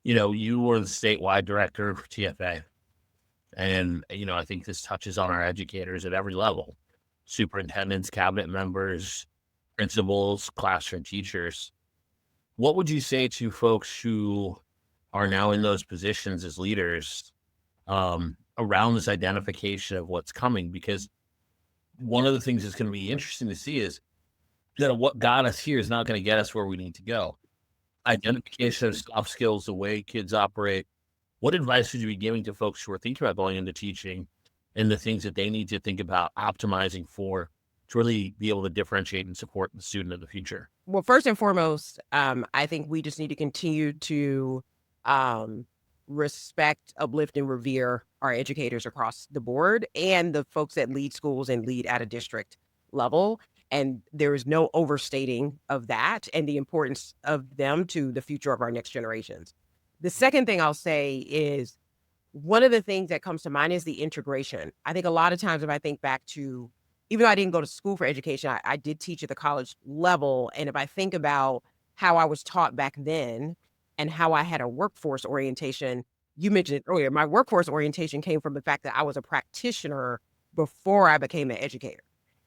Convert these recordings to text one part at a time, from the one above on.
You were the statewide director for TFA. And, I think this touches on our educators at every level, superintendents, cabinet members, principals, classroom teachers. What would you say to folks who are now in those positions as leaders around this identification of what's coming? Because one of the things that's going to be interesting to see is that what got us here is not going to get us where we need to go. Identification of soft skills, the way kids operate. What advice would you be giving to folks who are thinking about going into teaching and the things that they need to think about optimizing for to really be able to differentiate and support the student of the future? Well, first and foremost, I think we just need to continue to um, respect, uplift, and revere our educators across the board and the folks that lead schools and lead at a district level. And there is no overstating of that and the importance of them to the future of our next generations. The second thing I'll say is one of the things that comes to mind is the integration. I think a lot of times if I think back to, even though I didn't go to school for education, I did teach at the college level. And if I think about how I was taught back then and how I had a workforce orientation, you mentioned it earlier, my workforce orientation came from the fact that I was a practitioner before I became an educator.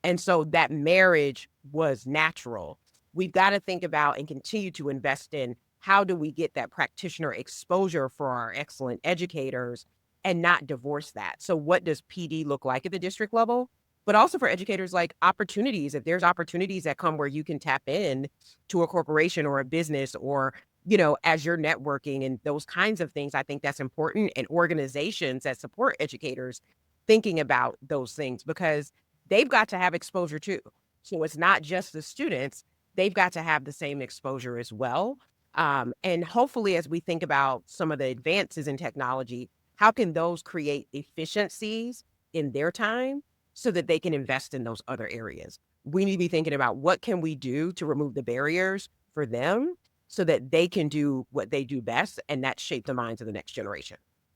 And so that marriage was natural. We've got to think about and continue to invest in how do we get that practitioner exposure for our excellent educators and not divorce that. So what does PD look like at the district level? But also for educators, like opportunities, if there's opportunities that come where you can tap in to a corporation or a business or, as you're networking and those kinds of things, I think that's important. And organizations that support educators thinking about those things because they've got to have exposure too. So it's not just the students, they've got to have the same exposure as well. And hopefully, as we think about some of the advances in technology, how can those create efficiencies in their time so that they can invest in those other areas? We need to be thinking about what can we do to remove the barriers for them so that they can do what they do best and that shape the minds of the next generation.